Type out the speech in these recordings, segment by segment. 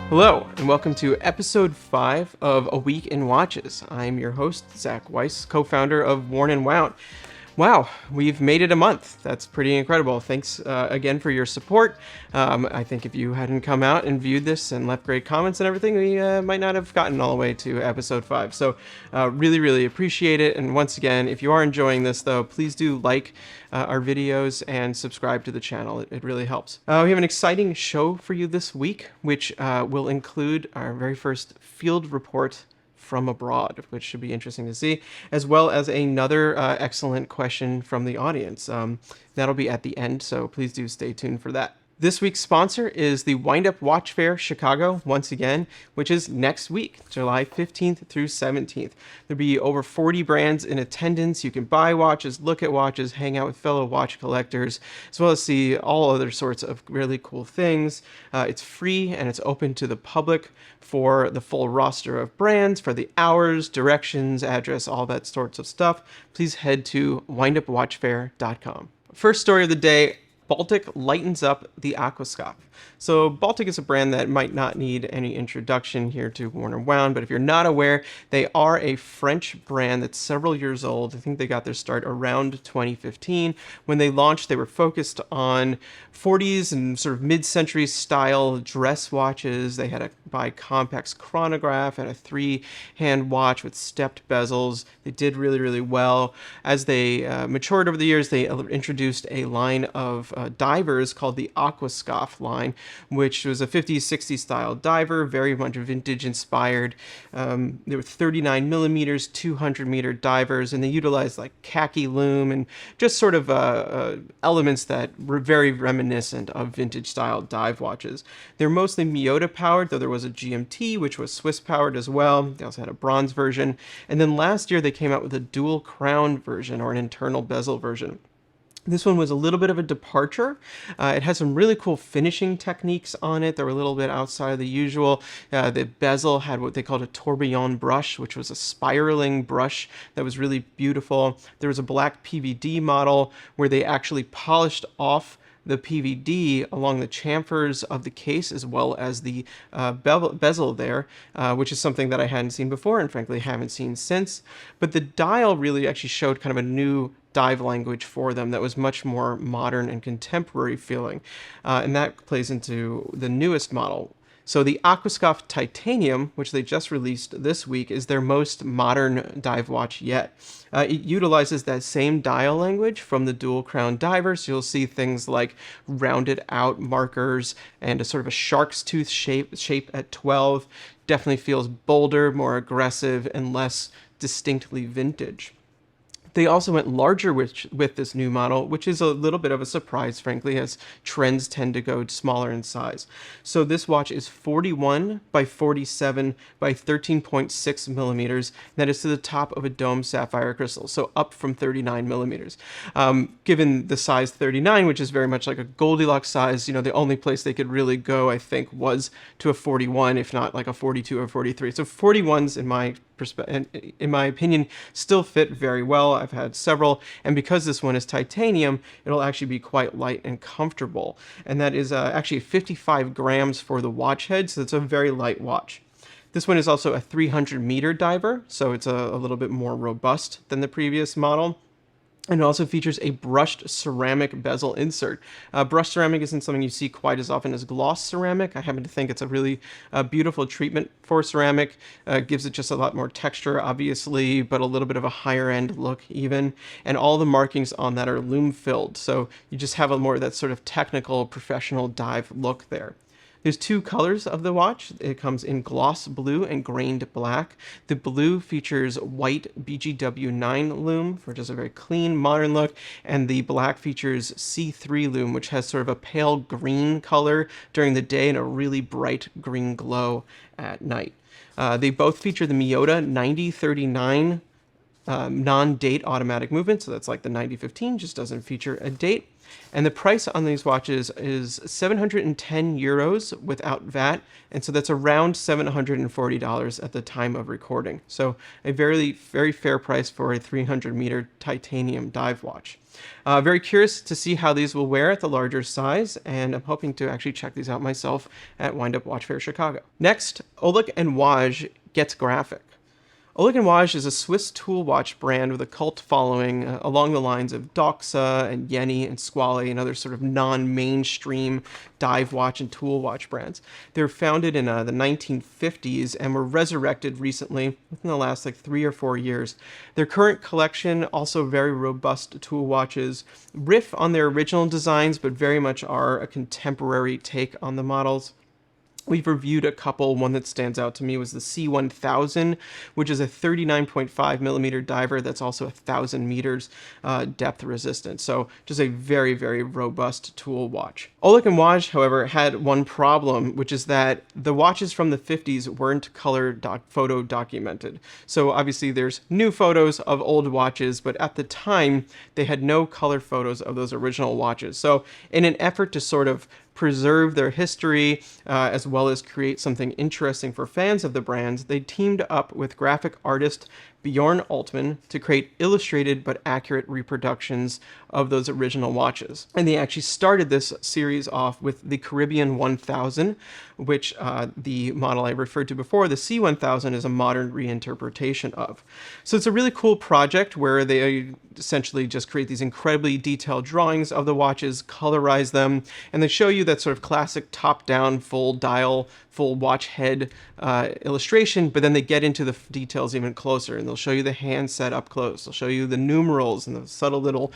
Hello, and welcome to episode 5 of A Week in Watches. I'm your host, Zach Wajs, co-founder of Worn & Wound. Wow, we've made it a month. That's pretty incredible. Thanks again for your support. I think if you hadn't come out and viewed this and left great comments and everything, we might not have gotten all the way to episode 5. So really appreciate it. And once again, if you are enjoying this, though, please do like our videos and subscribe to the channel. It really helps. We have an exciting show for you this week, which will include our very first field report from abroad, which should be interesting to see, as well as another excellent question from the audience. That'll be at the end, so please do stay tuned for that. This week's sponsor is the Windup Watch Fair Chicago, once again, which is next week, July 15th through 17th. There'll be over 40 brands in attendance. You can buy watches, look at watches, hang out with fellow watch collectors, as well as see all other sorts of really cool things. It's free and it's open to the public for the full roster of brands, for the hours, directions, address, all that sorts of stuff. Please head to windupwatchfair.com. First story of the day. Baltic lightens up the Aquascaphe. So Baltic is a brand that might not need any introduction here to Worn & Wound, but if you're not aware, they are a French brand that's several years old. I think they got their start around 2015. When they launched, they were focused on 40s and sort of mid-century style dress watches. They had a bi-complex chronograph and a 3-hand watch with stepped bezels. They did really well. As they matured over the years, they introduced a line of divers called the Aquascaphe line, which was a 50s, 60s style diver, very much vintage inspired. There were 39 millimeters, 200 meter divers, and they utilized like khaki loom and just sort of elements that were very reminiscent of vintage style dive watches. They're mostly Miyota powered, though there was a GMT, which was Swiss powered as well. They also had a bronze version. And then last year they came out with a dual crown version, or an internal bezel version. This one was a little bit of a departure. It had some really cool finishing techniques on it that were a little bit outside of the usual. The bezel had what they called a tourbillon brush, which was a spiraling brush that was really beautiful. There was a black PVD model where they actually polished off the PVD along the chamfers of the case, as well as the bezel there, which is something that I hadn't seen before and frankly haven't seen since. But the dial really actually showed kind of a new dive language for them that was much more modern and contemporary feeling. And that plays into the newest model. So the Aquascaphe Titanium, which they just released this week, is their most modern dive watch yet. It utilizes that same dial language from the dual crown diver, so you'll see things like rounded out markers and a sort of a shark's tooth shape at 12. Definitely feels bolder, more aggressive, and less distinctly vintage. They also went larger with this new model, which is a little bit of a surprise, frankly, as trends tend to go smaller in size. So this watch is 41 by 47 by 13.6 millimeters. That is to the top of a dome sapphire crystal, so up from 39 millimeters. Given the size 39, which is very much like a Goldilocks size, you know, the only place they could really go, I think, was to a 41, if not like a 42 or 43. So 41s, in my opinion, still fit very well. I've had several, and because this one is titanium, it'll actually be quite light and comfortable. And that is actually 55 grams for the watch head, so it's a very light watch. This one is also a 300 meter diver, so it's a little bit more robust than the previous model. And it also features a brushed ceramic bezel insert. Brushed ceramic isn't something you see quite as often as gloss ceramic. I happen to think it's a really beautiful treatment for ceramic. Gives it just a lot more texture, obviously, but a little bit of a higher end look even. And all the markings on that are loom filled, so you just have a more of that sort of technical, professional dive look there. There's two colors of the watch. It comes in gloss blue and grained black. The blue features white BGW9 loom for just a very clean, modern look, and the black features C3 loom, which has sort of a pale green color during the day and a really bright green glow at night. They both feature the Miyota 9039 non-date automatic movement, so that's like the 9015, just doesn't feature a date. And the price on these watches is 710 euros without VAT, and so that's around $740 at the time of recording. So a very, very fair price for a 300-meter titanium dive watch. Very curious to see how these will wear at the larger size, and I'm hoping to actually check these out myself at Windup Watch Fair Chicago. Next, Ollech and Wajs gets graphic. Ollech and Wajs is a Swiss tool watch brand with a cult following along the lines of Doxa and Yeni and Squale and other sort of non-mainstream dive watch and tool watch brands. They were founded in the 1950s and were resurrected recently within the last like 3 or 4 years. Their current collection, also very robust tool watches, riff on their original designs but very much are a contemporary take on the models. We've reviewed a couple. One that stands out to me was the C1000, which is a 39.5 millimeter diver that's also 1,000 meters depth resistant. So just a very, very robust tool watch. Ollech and Wajs, however, had one problem, which is that the watches from the 50s weren't color photo documented. So obviously there's new photos of old watches, but at the time they had no color photos of those original watches. So in an effort to sort of preserve their history as well as create something interesting for fans of the brands, they teamed up with graphic artist Bjorn Altman to create illustrated but accurate reproductions of those original watches. And they actually started this series off with the Caribbean 1000, which the model I referred to before, the C1000, is a modern reinterpretation of. So it's a really cool project where they essentially just create these incredibly detailed drawings of the watches, colorize them, and they show you that sort of classic top-down, full dial, full watch head illustration, but then they get into the details even closer, and they'll show you the handset up close. They'll show you the numerals and the subtle little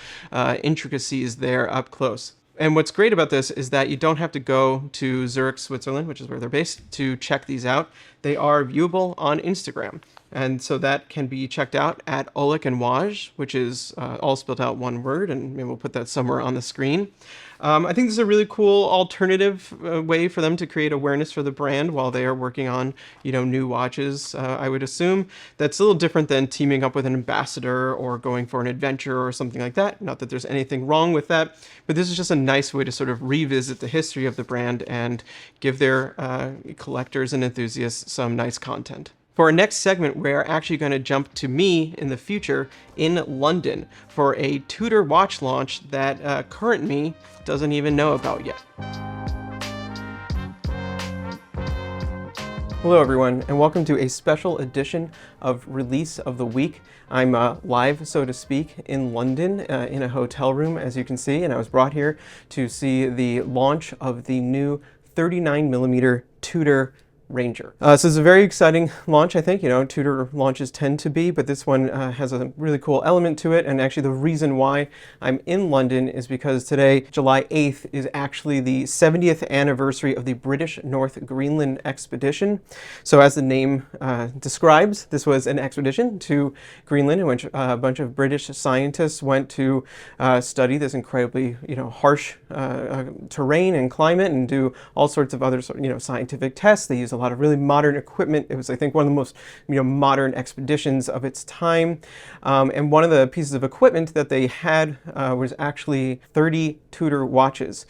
intricacies there up close. And what's great about this is that you don't have to go to Zurich, Switzerland, which is where they're based, to check these out. They are viewable on Instagram. And so that can be checked out at Ollech and Wajs, which is all spelled out one word, and maybe we'll put that somewhere on the screen. I think this is a really cool alternative way for them to create awareness for the brand while they are working on, new watches. I would assume that's a little different than teaming up with an ambassador or going for an adventure or something like that. Not that there's anything wrong with that, but this is just a nice way to sort of revisit the history of the brand and give their collectors and enthusiasts some nice content. For our next segment, we're actually going to jump to me in the future in London for a Tudor watch launch that current me doesn't even know about yet. Hello everyone, and welcome to a special edition of Release of the Week. I'm live, so to speak, in London in a hotel room, as you can see, and I was brought here to see the launch of the new 39mm Tudor Ranger. So it's a very exciting launch, I think. Tudor launches tend to be, but this one has a really cool element to it. And actually the reason why I'm in London is because today, July 8th, is actually the 70th anniversary of the British North Greenland expedition. So as the name describes, this was an expedition to Greenland in which a bunch of British scientists went to study this incredibly, harsh terrain and climate and do all sorts of other, scientific tests. They used a lot of really modern equipment. It was, I think, one of the most modern expeditions of its time. And one of the pieces of equipment that they had was actually 30 Tudor watches.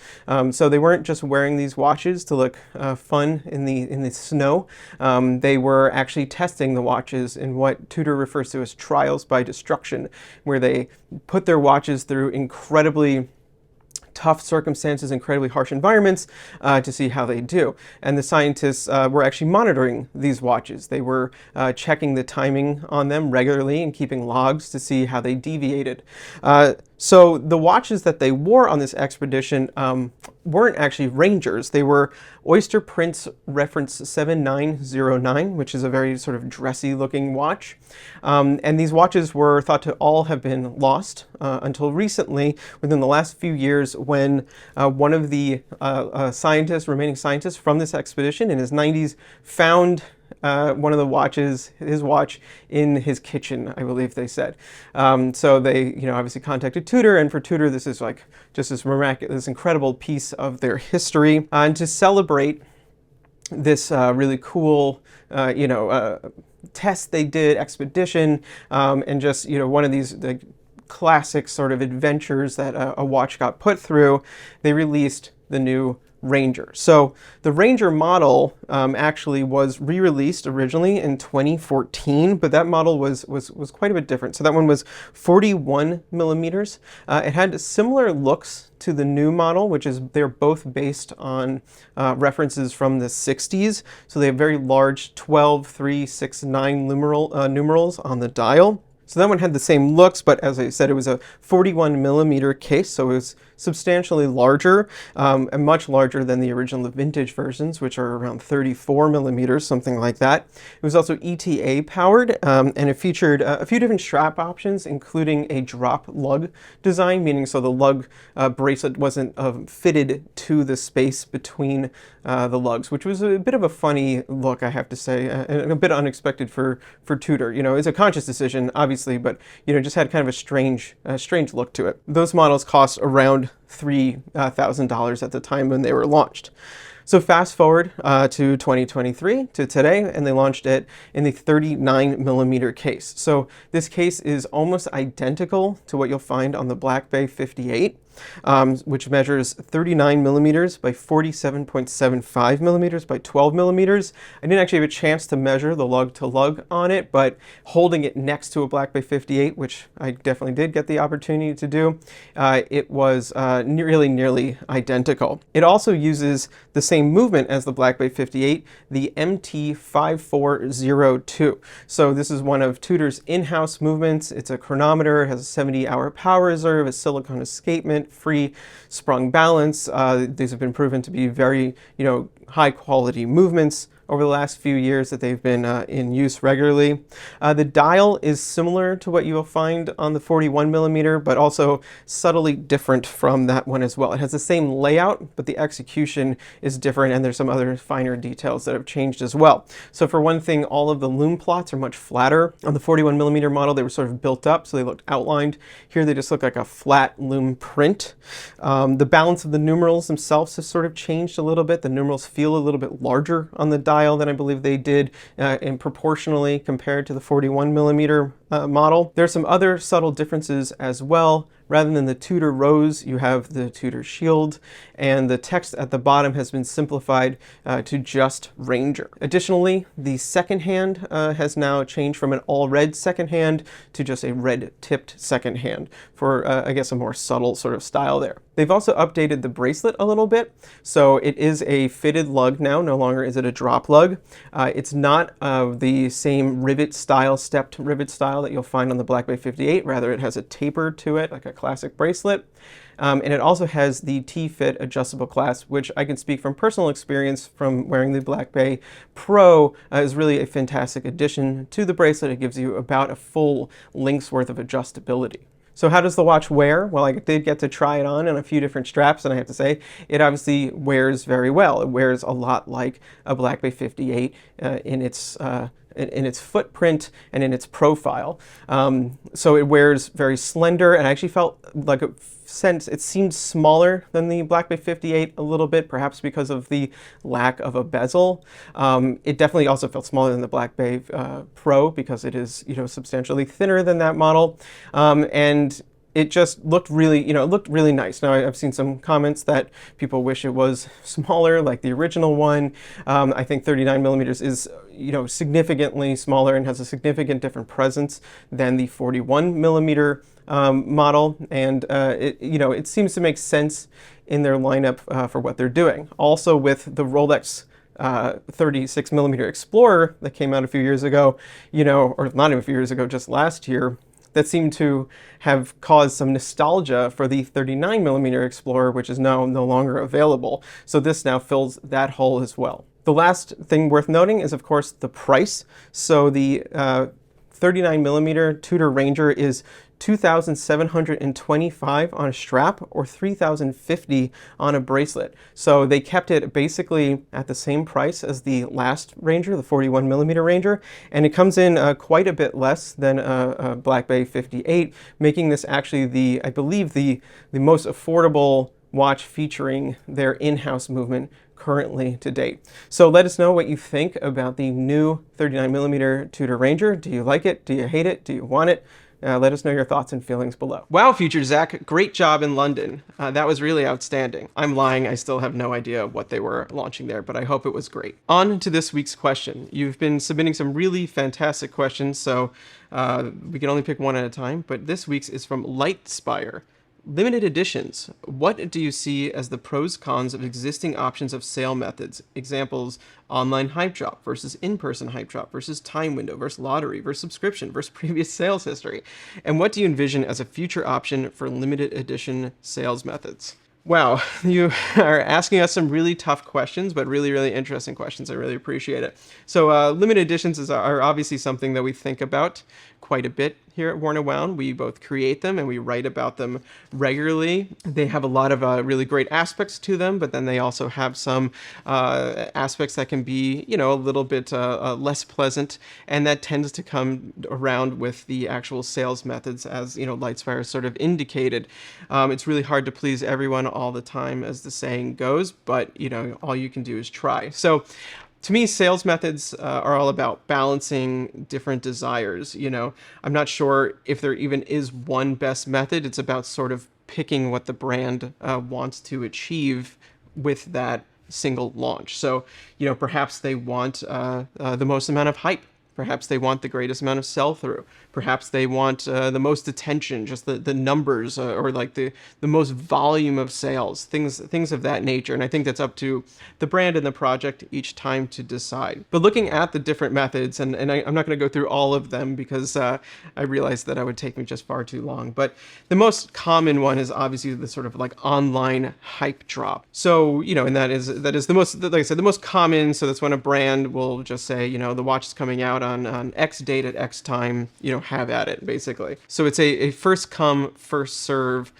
So they weren't just wearing these watches to look fun in the snow. They were actually testing the watches in what Tudor refers to as trials by destruction, where they put their watches through incredibly tough circumstances, incredibly harsh environments to see how they do. And the scientists were actually monitoring these watches. They were checking the timing on them regularly and keeping logs to see how they deviated. So the watches that they wore on this expedition weren't actually Rangers. They were Oyster Prince reference 7909, which is a very sort of dressy looking watch. And these watches were thought to all have been lost until recently, within the last few years, when one of the remaining scientists from this expedition in his 90s found one of the watches, his watch, in his kitchen, I believe they said. So they, obviously contacted Tudor, and for Tudor, this is like just this miraculous, this incredible piece of their history. And to celebrate this really cool, test they did, expedition, and just, one of these classic sort of adventures that a watch got put through, they released the new Ranger. So the Ranger model actually was re-released originally in 2014, but that model was quite a bit different. So that one was 41 millimeters. It had similar looks to the new model, which is they're both based on references from the 60s. So they have very large 12, 3, 6, 9 numerals on the dial. So that one had the same looks, but as I said, it was a 41 millimeter case, so it was substantially larger, and much larger than the original vintage versions, which are around 34 millimeters, something like that. It was also ETA powered, and it featured a few different strap options, including a drop lug design, meaning so the lug bracelet wasn't fitted to the space between the lugs, which was a bit of a funny look, I have to say, and a bit unexpected for Tudor. It's a conscious decision, obviously, but just had kind of a strange look to it. Those models cost around $3,000 at the time when they were launched. So fast forward to 2023, to today, and they launched it in the 39 millimeter case. So this case is almost identical to what you'll find on the Black Bay 58. Which measures 39 millimeters by 47.75 millimeters by 12 millimeters. I didn't actually have a chance to measure the lug to lug on it, but holding it next to a Black Bay 58, which I definitely did get the opportunity to do, it was nearly identical. It also uses the same movement as the Black Bay 58, the MT5402. So this is one of Tudor's in-house movements. It's a chronometer, it has a 70-hour power reserve, a silicone escapement, free sprung balance. These have been proven to be very, high quality movements over the last few years that they've been in use regularly. The dial is similar to what you will find on the 41 millimeter, but also subtly different from that one as well. It has the same layout, but the execution is different, and there's some other finer details that have changed as well. So for one thing, all of the loom plots are much flatter. On the 41 millimeter model, they were sort of built up, so they looked outlined. Here they just look like a flat loom print. The balance of the numerals themselves has sort of changed a little bit. The numerals feel a little bit larger on the dial than I believe they did and proportionally compared to the 41 millimeter model. There are some other subtle differences as well. Rather than the Tudor Rose, you have the Tudor Shield, and the text at the bottom has been simplified to just Ranger. Additionally, the second hand has now changed from an all red second hand to just a red tipped second hand for, I guess, a more subtle sort of style there. They've also updated the bracelet a little bit, so it is a fitted lug now, no longer is it a drop lug. It's not the same rivet style, stepped rivet style that you'll find on the Black Bay 58, rather it has a taper to it, like a classic bracelet. And it also has the T-Fit adjustable clasp, which I can speak from personal experience from wearing the Black Bay Pro, is really a fantastic addition to the bracelet. It gives you about a full length's worth of adjustability. So how does the watch wear? Well, I did get to try it on a few different straps, and I have to say, it obviously wears very well. It wears a lot like a Black Bay 58 in its footprint and in its profile. So it wears very slender, and I actually felt like it seemed smaller than the Black Bay 58 a little bit, perhaps because of the lack of a bezel. It definitely also felt smaller than the Black Bay Pro because it is, substantially thinner than that model. And it just looked really, looked really nice. Now, I've seen some comments that people wish it was smaller, like the original one. I think 39 millimeters is, significantly smaller and has a significant different presence than the 41 millimeter model. And, it seems to make sense in their lineup for what they're doing. Also with the Rolex 36 millimeter Explorer that came out a few years ago, or not even a few years ago, just last year, that seemed to have caused some nostalgia for the 39 millimeter Explorer, which is now no longer available. So this now fills that hole as well. The last thing worth noting is, of course, the price. So the 39 millimeter Tudor Ranger is $2,725 on a strap or $3,050 on a bracelet. So they kept it basically at the same price as the last Ranger, the 41 millimeter Ranger, and it comes in quite a bit less than a Black Bay 58, making this actually I believe the most affordable watch featuring their in-house movement currently to date. So let us know what you think about the new 39mm Tudor Ranger. Do you like it? Do you hate it? Do you want it? Let us know your thoughts and feelings below. Wow, Future Zach, great job in London. That was really outstanding. I'm lying, I still have no idea what they were launching there, but I hope it was great. On to this week's question. You've been submitting some really fantastic questions, so we can only pick one at a time, but this week's is from Lightspire. Limited editions. What do you see as the pros cons of existing options of sale methods? Examples, online hype drop versus in-person hype drop versus time window versus lottery versus subscription versus previous sales history. And what do you envision as a future option for limited edition sales methods? Wow, you are asking us some really tough questions, but really, really interesting questions. I really appreciate it. So limited editions are obviously something that we think about quite a bit here at Worn and Wound. We both create them and we write about them regularly. They have a lot of really great aspects to them, but then they also have some aspects that can be, a little bit less pleasant, and that tends to come around with the actual sales methods, as Lightspire sort of indicated. It's really hard to please everyone all the time, as the saying goes, but all you can do is try. So to me, sales methods are all about balancing different desires. I'm not sure if there even is one best method. It's about sort of picking what the brand wants to achieve with that single launch. So, perhaps they want the most amount of hype. Perhaps they want the greatest amount of sell-through. Perhaps they want the most attention, just the numbers, or like the most volume of sales, things of that nature. And I think that's up to the brand and the project each time to decide. But looking at the different methods, and I'm not going to go through all of them because I realized that would take me just far too long. But the most common one is obviously the sort of like online hype drop. So, and that is the most, like I said, the most common. So that's when a brand will just say, the watch is coming out on X date at X time, have at it, basically. So it's a first come, first serve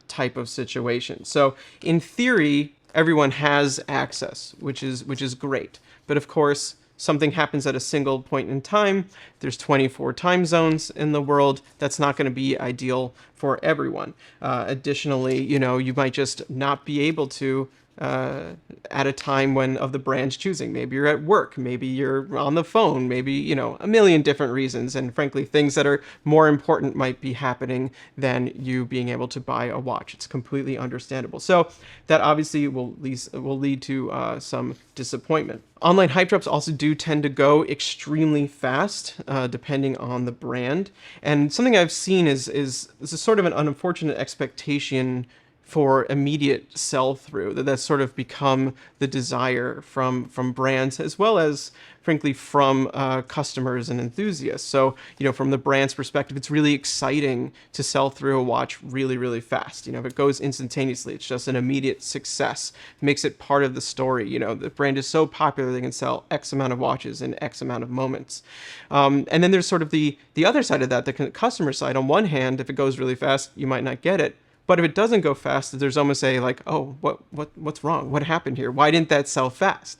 type of situation. So in theory, everyone has access, which is great. But of course, something happens at a single point in time. There's 24 time zones in the world. That's not going to be ideal for everyone. Additionally, you might just not be able to at a time of the brand's choosing. Maybe you're at work, maybe you're on the phone, maybe, a million different reasons. And frankly, things that are more important might be happening than you being able to buy a watch. It's completely understandable. So that obviously will lead to some disappointment. Online hype drops also do tend to go extremely fast, depending on the brand. And something I've seen is a sort of an unfortunate expectation for immediate sell-through. That's sort of become the desire from brands, as well as, frankly, from customers and enthusiasts. So, from the brand's perspective, it's really exciting to sell through a watch really, really fast. If it goes instantaneously, it's just an immediate success. It makes it part of the story. The brand is so popular, they can sell X amount of watches in X amount of moments. And then there's sort of the other side of that, the customer side. On one hand, if it goes really fast, you might not get it. But if it doesn't go fast, there's almost oh, what's wrong? What happened here? Why didn't that sell fast?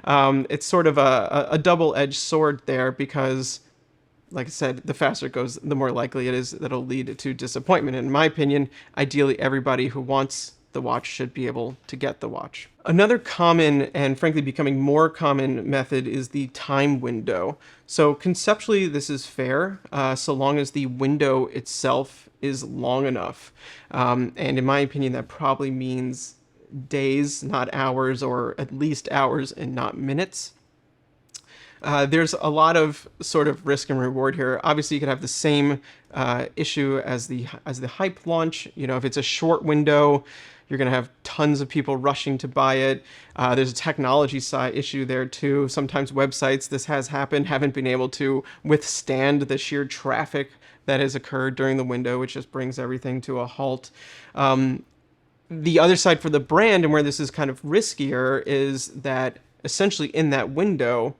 It's sort of a double-edged sword there, because, like I said, the faster it goes, the more likely it is that it'll lead to disappointment. And in my opinion, ideally, everybody who wants the watch should be able to get the watch. Another common, and frankly becoming more common, method is the time window. So conceptually, this is fair, so long as the window itself is long enough. And in my opinion, that probably means days, not hours, or at least hours and not minutes. There's a lot of sort of risk and reward here. Obviously, you could have the same issue as the hype launch. If it's a short window, you're going to have tons of people rushing to buy it. There's a technology side issue there too. Sometimes websites, this has happened, haven't been able to withstand the sheer traffic that has occurred during the window, which just brings everything to a halt. The other side for the brand, and where this is kind of riskier, is that essentially in that window,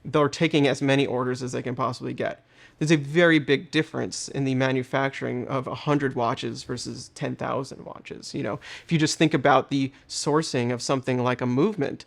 they're taking as many orders as they can possibly get. There's a very big difference in the manufacturing of 100 watches versus 10,000 watches. If you just think about the sourcing of something like a movement,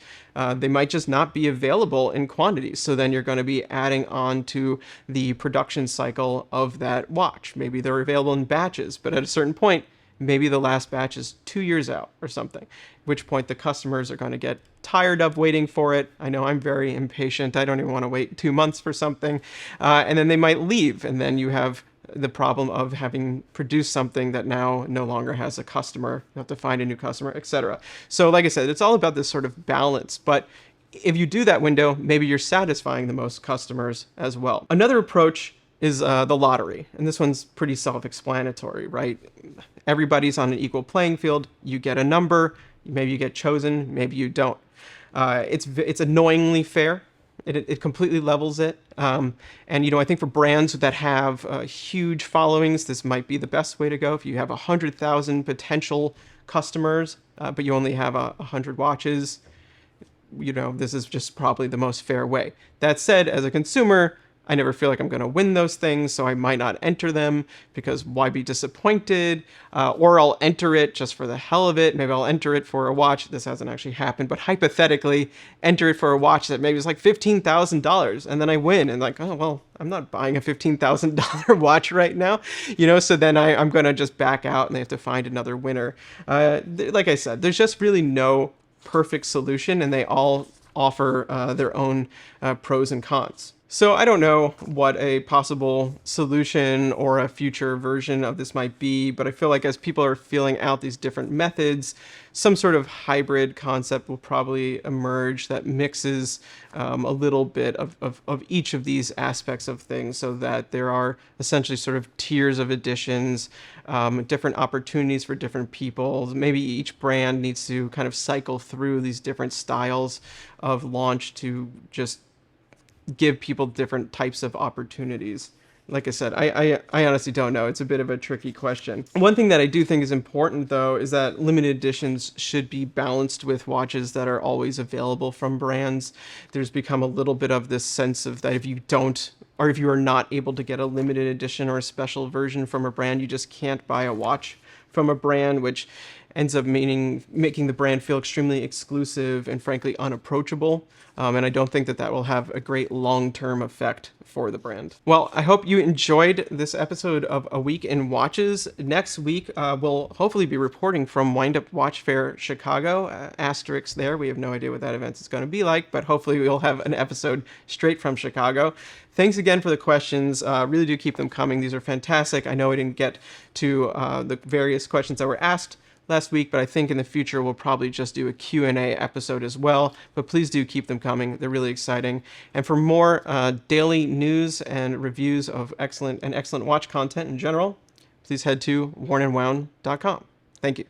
they might just not be available in quantities. So then you're going to be adding on to the production cycle of that watch. Maybe they're available in batches, but at a certain point, maybe the last batch is 2 years out or something, at which point the customers are going to get tired of waiting for it. I know I'm very impatient. I don't even want to wait 2 months for something. And then they might leave, and then you have the problem of having produced something that now no longer has a customer. You have to find a new customer, etc. So like I said, it's all about this sort of balance. But if you do that window, maybe you're satisfying the most customers as well. Another approach is the lottery. And this one's pretty self-explanatory, right? Everybody's on an equal playing field. You get a number. Maybe you get chosen. Maybe you don't. It's annoyingly fair. It completely levels it. And, I think for brands that have huge followings, this might be the best way to go. If you have 100,000 potential customers, but you only have 100 watches, this is just probably the most fair way. That said, as a consumer, I never feel like I'm going to win those things, so I might not enter them because why be disappointed? Or I'll enter it just for the hell of it. Maybe I'll enter it for a watch. This hasn't actually happened, but hypothetically, enter it for a watch that maybe is like $15,000, and then I win, and like, oh, well, I'm not buying a $15,000 watch right now, so then I'm going to just back out and they have to find another winner. Like I said, there's just really no perfect solution, and they all offer their own pros and cons. So I don't know what a possible solution or a future version of this might be, but I feel like as people are feeling out these different methods, some sort of hybrid concept will probably emerge that mixes a little bit of each of these aspects of things, so that there are essentially sort of tiers of editions, different opportunities for different people. Maybe each brand needs to kind of cycle through these different styles of launch to just give people different types of opportunities. Like I said, I honestly don't know. It's a bit of a tricky question. One thing that I do think is important, though, is that limited editions should be balanced with watches that are always available from brands. There's become a little bit of this sense of that if you don't, or if you are not able to get a limited edition or a special version from a brand, you just can't buy a watch from a brand, which ends up making the brand feel extremely exclusive and frankly unapproachable. And I don't think that will have a great long-term effect for the brand. Well, I hope you enjoyed this episode of A Week in Watches. Next week, we'll hopefully be reporting from Windup Watch Fair Chicago. Asterisk there. We have no idea what that event is going to be like, but hopefully we'll have an episode straight from Chicago. Thanks again for the questions. Really do keep them coming. These are fantastic. I know I didn't get to the various questions that were asked last week, but I think in the future we'll probably just do a Q&A episode as well. But please do keep them coming. They're really exciting. And for more daily news and reviews of excellent watch content in general, please head to wornandwound.com. Thank you.